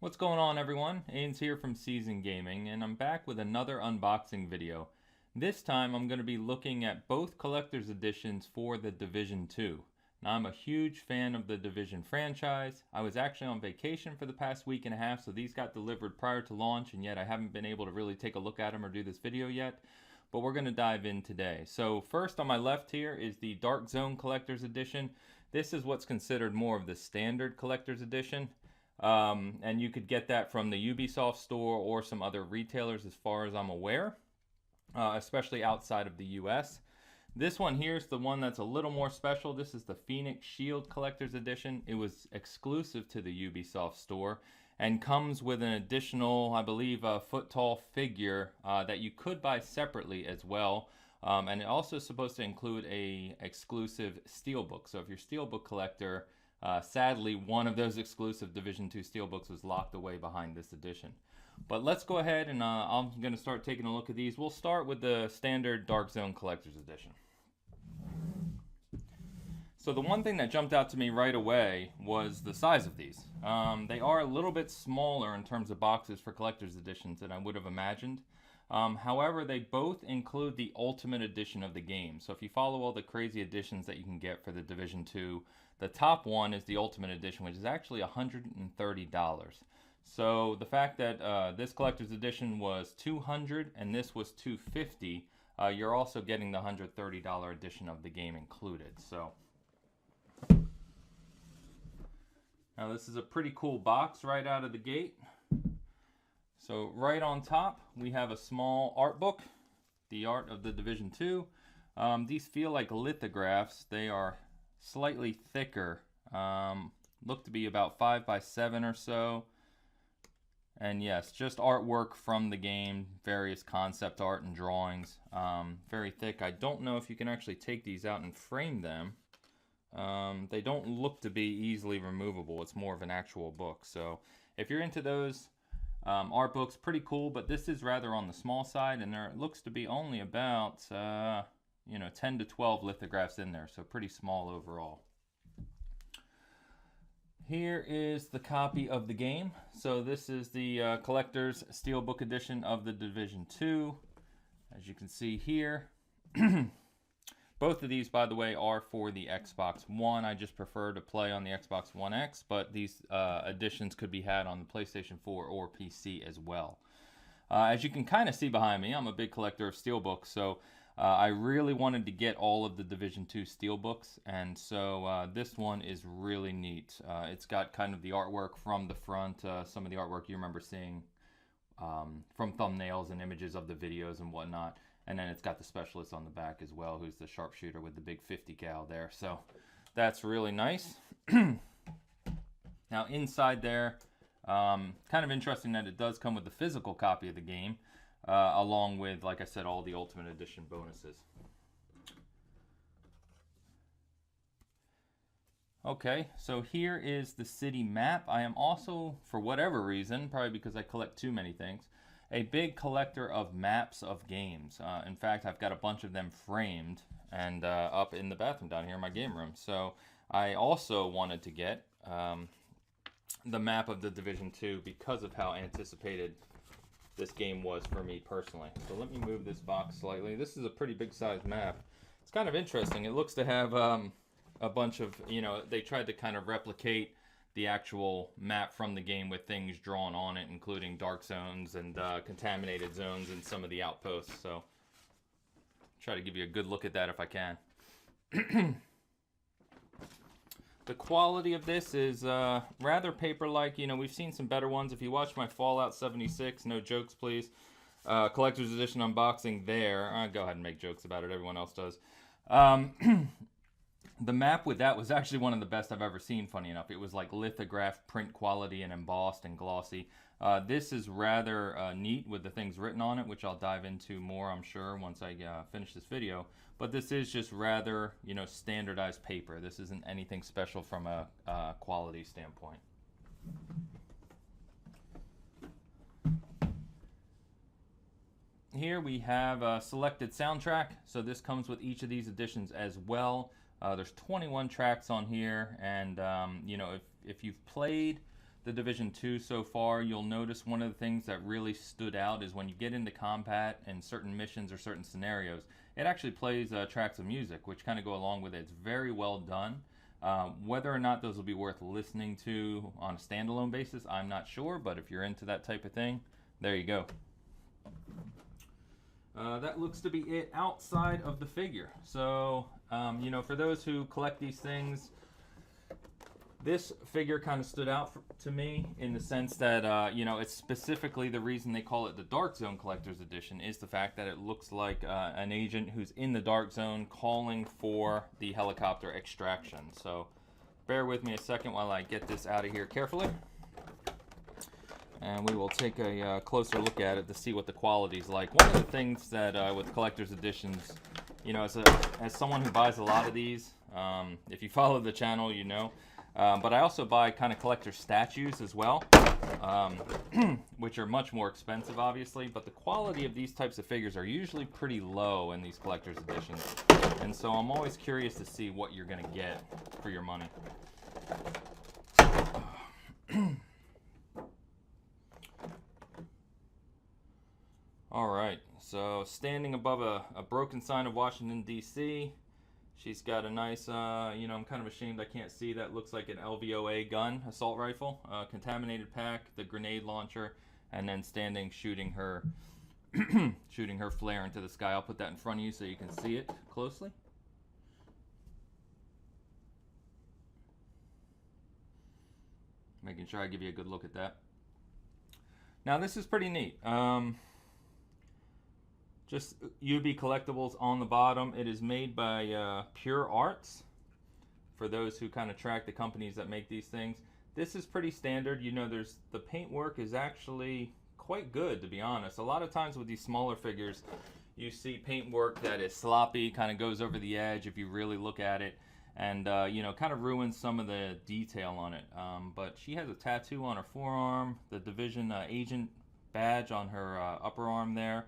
What's going on, everyone? Ains here from Season Gaming, and I'm back with another unboxing video. This time I'm going to be looking at both collector's editions for The Division 2. Now, I'm a huge fan of the Division franchise. I was actually on vacation for the past week and a half, so these got delivered prior to launch, and yet I haven't been able to really take a look at them or do this video yet. But we're going to dive in today. So first on my left here is the Dark Zone Collector's Edition. This is what's considered more of the standard collector's edition. And you could get that from the Ubisoft store or some other retailers as far as I'm aware, especially outside of the US. This one here is the one that's a little more special. This is the Phoenix Shield Collector's Edition. It was exclusive to the Ubisoft store and comes with an additional, I believe, a foot-tall figure that you could buy separately as well. And it also is supposed to include a exclusive steelbook. So if you're a steelbook collector, sadly, one of those exclusive Division 2 steelbooks was locked away behind this edition. But let's go ahead and I'm going to start taking a look at these. We'll start with the standard Dark Zone Collector's Edition. So the one thing that jumped out to me right away was the size of these. They are a little bit smaller in terms of boxes for collector's editions than I would have imagined. However, they both include the Ultimate Edition of the game. So if you follow all the crazy editions that you can get for the Division 2, the top one is the Ultimate Edition, which is actually $130. So the fact that this collector's edition was $200 and this was $250, you're also getting the $130 edition of the game included. So now this is a pretty cool box right out of the gate. So right on top, we have a small art book, the art of the Division 2. These feel like lithographs. They are slightly thicker, look to be about 5 by 7 or so. And yes, just artwork from the game, various concept art and drawings. Very thick. I don't know if you can actually take these out and frame them. They don't look to be easily removable. It's more of an actual book. So if you're into those, art books, pretty cool, but this is rather on the small side, and there looks to be only about 10 to 12 lithographs in there, so pretty small overall. Here is the copy of the game. So this is the collector's steelbook edition of the Division 2. As you can see here, both of these, by the way, are for the Xbox One. I just prefer to play on the Xbox One X, but these editions could be had on the PlayStation 4 or PC as well. As you can kind of see behind me, I'm a big collector of steelbooks, so I really wanted to get all of the Division 2 steelbooks, and so this one is really neat. It's got kind of the artwork from the front, some of the artwork you remember seeing from thumbnails and images of the videos and whatnot. And then it's got the specialist on the back as well, who's the sharpshooter with the big 50 cal there. So that's really nice. Now inside there, kind of interesting that it does come with the physical copy of the game, along with, like I said, all the Ultimate Edition bonuses. Okay, so here is the city map. I am also, for whatever reason, probably because I collect too many things, a big collector of maps of games. In fact, I've got a bunch of them framed and up in the bathroom down here in my game room. So I also wanted to get the map of the Division 2 because of how anticipated this game was for me personally. So let me move this box slightly. This is a pretty big size map. It's kind of interesting. It looks to have a bunch of, they tried to kind of replicate the actual map from the game with things drawn on it, including dark zones and contaminated zones and some of the outposts. So try to give you a good look at that if I can. The quality of this is rather paper-like. We've seen some better ones. If you watch my Fallout 76, no jokes please, collector's edition unboxing there, I'll go ahead and make jokes about it, everyone else does. The map with that was actually one of the best I've ever seen, funny enough. It was like lithograph print quality and embossed and glossy. This is rather neat with the things written on it, which I'll dive into more, I'm sure, once I finish this video. But this is just rather, standardized paper. This isn't anything special from a quality standpoint. Here we have a selected soundtrack. So this comes with each of these editions as well. There's 21 tracks on here, and if you've played the Division 2 so far, you'll notice one of the things that really stood out is when you get into combat and certain missions or certain scenarios, it actually plays tracks of music, which kind of go along with it. It's very well done. Whether or not those will be worth listening to on a standalone basis, I'm not sure, but if you're into that type of thing, there you go. That looks to be it outside of the figure. So, for those who collect these things, this figure kind of stood out to me in the sense that, it's specifically the reason they call it the Dark Zone Collector's Edition is the fact that it looks like an agent who's in the Dark Zone calling for the helicopter extraction. So bear with me a second while I get this out of here carefully. And we will take a closer look at it to see what the quality's like. One of the things that with collector's editions, as someone who buys a lot of these, if you follow the channel, but I also buy kind of collector statues as well, which are much more expensive, obviously. But the quality of these types of figures are usually pretty low in these collector's editions. And so I'm always curious to see what you're going to get for your money. Alright, so standing above a broken sign of Washington, D.C., she's got a nice, I'm kind of ashamed I can't see that. Looks like an LVOA gun, assault rifle, contaminated pack, the grenade launcher, and then standing shooting her shooting her flare into the sky. I'll put that in front of you so you can see it closely. Making sure I give you a good look at that. Now this is pretty neat. Just UB Collectibles on the bottom. It is made by Pure Arts, for those who kind of track the companies that make these things. This is pretty standard. The paintwork is actually quite good, to be honest. A lot of times with these smaller figures, you see paintwork that is sloppy, kind of goes over the edge if you really look at it, and kind of ruins some of the detail on it. But she has a tattoo on her forearm, the Division Agent badge on her upper arm there,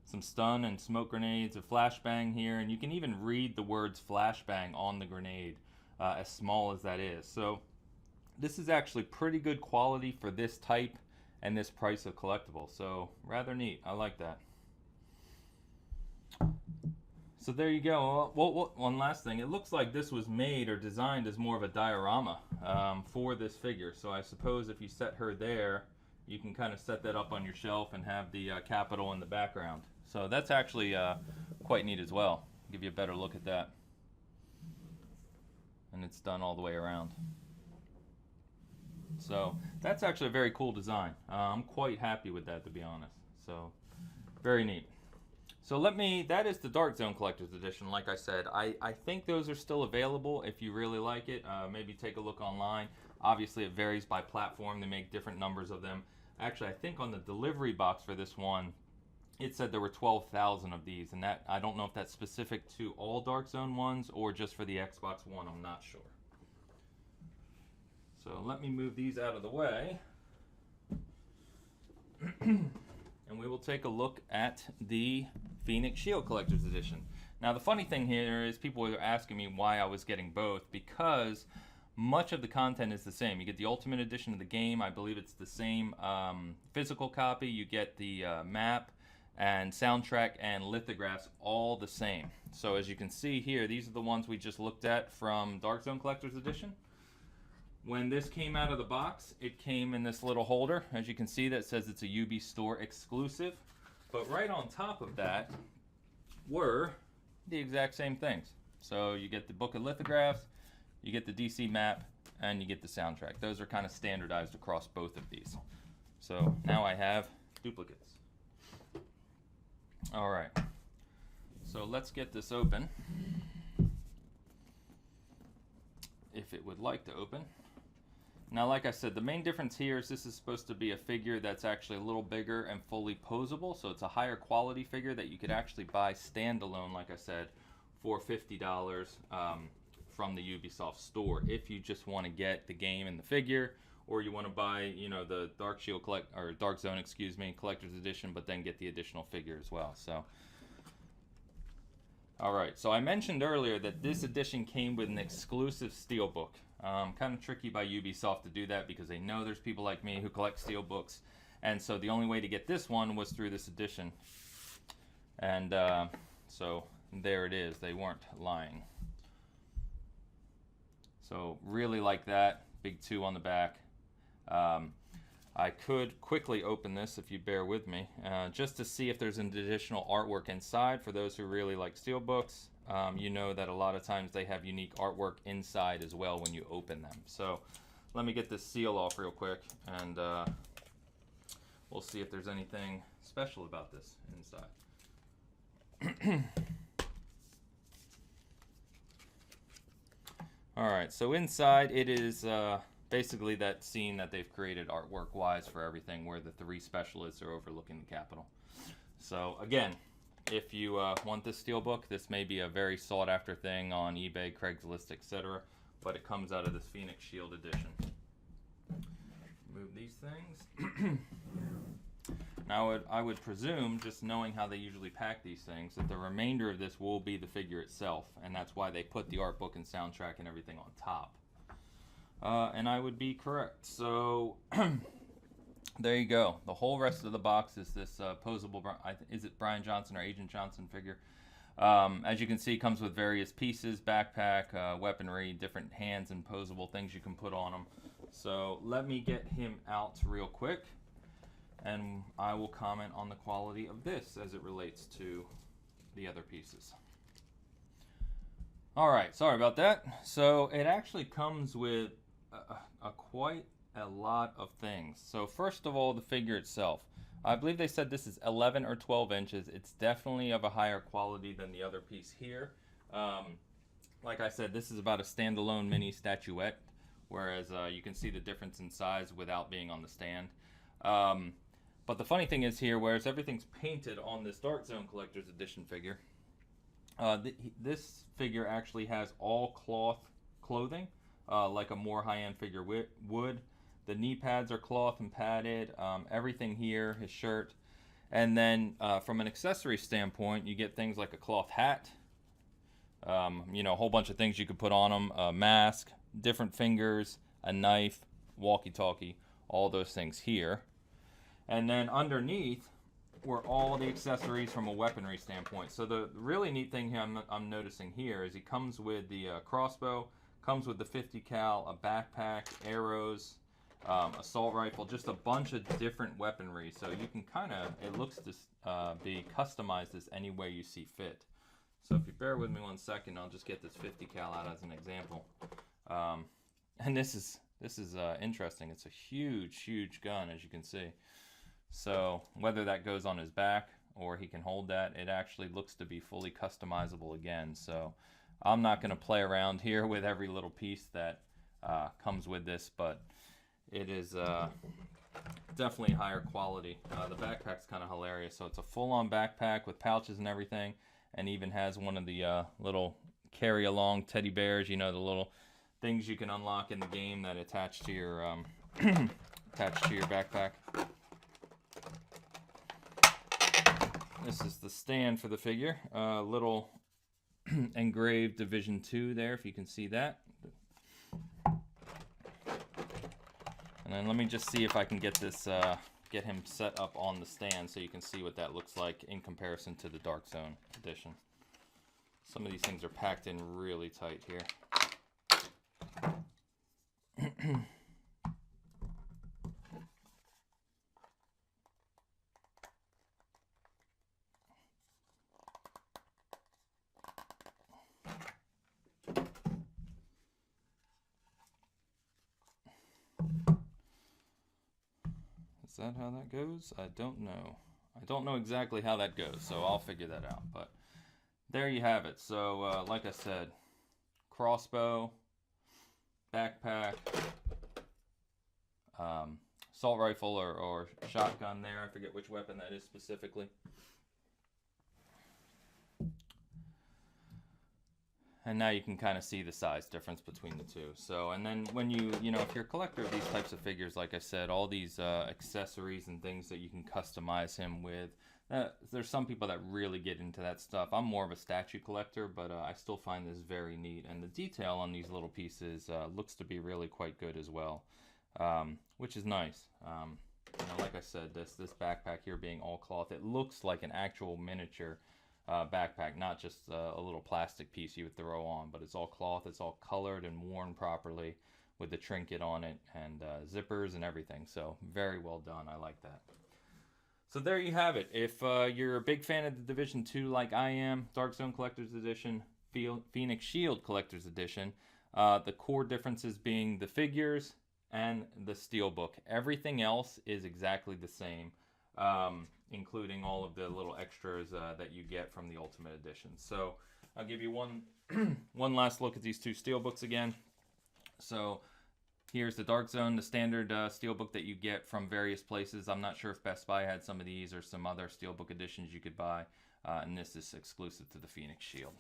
some stun and smoke grenades, a flashbang here, and you can even read the words flashbang on the grenade, as small as that is. So this is actually pretty good quality for this type and this price of collectible. So rather neat. I like that. So there you go. Well, one last thing. It looks like this was made or designed as more of a diorama for this figure. So I suppose if you set her there, you can kind of set that up on your shelf and have the Capitol in the background. So that's actually quite neat as well. Give you a better look at that. And it's done all the way around. So that's actually a very cool design. I'm quite happy with that, to be honest. So very neat. So that is the Dark Zone Collector's Edition. Like I said, I think those are still available if you really like it. Maybe take a look online. Obviously it varies by platform. They make different numbers of them. Actually, I think on the delivery box for this one, it said there were 12,000 of these, and that I don't know if that's specific to all Dark Zone ones or just for the Xbox One. I'm not sure. So let me move these out of the way, and we will take a look at the Phoenix Shield Collector's Edition. Now the funny thing here is people were asking me why I was getting both, because much of the content is the same. You get the Ultimate Edition of the game. I believe it's the same physical copy. You get the map and soundtrack and lithographs, all the same. So as you can see here, these are the ones we just looked at from Dark Zone Collector's Edition. When this came out of the box, it came in this little holder. As you can see, that says it's a Ubisoft Exclusive. But right on top of that were the exact same things. So you get the book of lithographs, you get the DC map, and you get the soundtrack. Those are kind of standardized across both of these. So now I have duplicates. All right, so let's get this open, if it would like to open. Now, like I said, the main difference here is this is supposed to be a figure that's actually a little bigger and fully posable, so it's a higher quality figure that you could actually buy standalone, like I said, for $50 from the Ubisoft store if you just want to get the game and the figure, or you want to buy, the Dark Zone, Collector's Edition, but then get the additional figure as well. So, all right. So I mentioned earlier that this edition came with an exclusive steelbook. Kind of tricky by Ubisoft to do that because they know there's people like me who collect steelbooks, and so the only way to get this one was through this edition. And so there it is. They weren't lying. So really like that. Big 2 on the back. I could quickly open this if you bear with me, just to see if there's an additional artwork inside. For those who really like steelbooks, you know that a lot of times they have unique artwork inside as well when you open them. So let me get this seal off real quick, and we'll see if there's anything special about this inside. Alright, so inside it is basically that scene that they've created artwork-wise for everything, where the 3 specialists are overlooking the Capitol. So again, if you want this steelbook, this may be a very sought-after thing on eBay, Craigslist, etc. But it comes out of this Phoenix Shield edition. Move these things. Now, I would presume, just knowing how they usually pack these things, that the remainder of this will be the figure itself, and that's why they put the art book and soundtrack and everything on top. And I would be correct. So there you go. The whole rest of the box is this posable, is it Brian Johnson or Agent Johnson figure? As you can see, it comes with various pieces, backpack, weaponry, different hands and posable things you can put on them. So let me get him out real quick, and I will comment on the quality of this as it relates to the other pieces. Alright, sorry about that. So it actually comes with quite a lot of things. So first of all, the figure itself. I believe they said this is 11 or 12 inches. It's definitely of a higher quality than the other piece here. Like I said, this is about a standalone mini statuette, whereas you can see the difference in size without being on the stand. But the funny thing is here, whereas everything's painted on this Dark Zone Collector's Edition figure, this figure actually has all cloth clothing, like a more high-end figure would. The knee pads are cloth and padded, everything here, his shirt. And then from an accessory standpoint, you get things like a cloth hat, you know, a whole bunch of things you could put on them, a mask, different fingers, a knife, walkie-talkie, all those things here. And then underneath were all the accessories from a weaponry standpoint. So the really neat thing here I'm noticing here is he comes with the crossbow, comes with the 50 cal, a backpack, arrows, assault rifle, just a bunch of different weaponry. So you can kind of, it looks to be customized as any way you see fit. So if you bear with me 1 second, I'll just get this 50 cal out as an example. And this is interesting. It's a huge gun, as you can see. So whether that goes on his back or he can hold that, it actually looks to be fully customizable again. So I'm not going to play around here with every little piece that comes with this, but it is definitely higher quality. The backpack's kind of hilarious. So it's a full-on backpack with pouches and everything, and even has one of the little carry-along teddy bears, you know, the little things you can unlock in the game that attach to your backpack. This is the stand for the figure. Little engraved Division 2 there, if you can see that. And then let me just see if I can get this, get him set up on the stand so you can see what that looks like in comparison to the Dark Zone edition. Some of these things are packed in really tight here. Is that how that goes? I don't know. I don't know exactly how that goes, so I'll figure that out. But there you have it. So, like I said, crossbow, backpack, assault rifle or shotgun there. I forget which weapon that is specifically. And now you can kind of see the size difference between the two. So, and then when you know, if you're a collector of these types of figures, like I said, all these accessories and things that you can customize him with, there's some people that really get into that stuff. I'm more of a statue collector, but I still find this very neat. And the detail on these little pieces looks to be really quite good as well, which is nice. Like I said, this backpack here being all cloth, it looks like an actual miniature backpack, not just a little plastic piece you would throw on, but it's all cloth, it's all colored and worn properly with the trinket on it and zippers and everything. So very well done. I like that. So there you have it. If you're a big fan of the Division 2 like I am, Dark Zone Collector's Edition, Phoenix Shield Collector's Edition, the core differences being the figures and the steelbook. Everything else is exactly the same, including all of the little extras that you get from the Ultimate Edition. So I'll give you one one last look at these two steelbooks again. So here's the Dark Zone, the standard steelbook that you get from various places. I'm not sure if Best Buy had some of these or some other steelbook editions you could buy. And this is exclusive to the Phoenix Shield.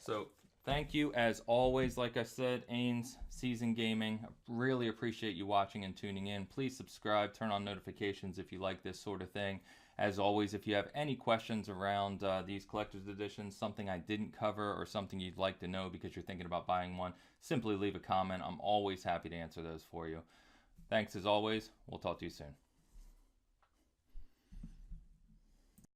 So thank you, as always, like I said, Ains Season Gaming. I really appreciate you watching and tuning in. Please subscribe, turn on notifications if you like this sort of thing. As always, if you have any questions around these collector's editions, something I didn't cover or something you'd like to know because you're thinking about buying one, simply leave a comment. I'm always happy to answer those for you. Thanks as always. We'll talk to you soon.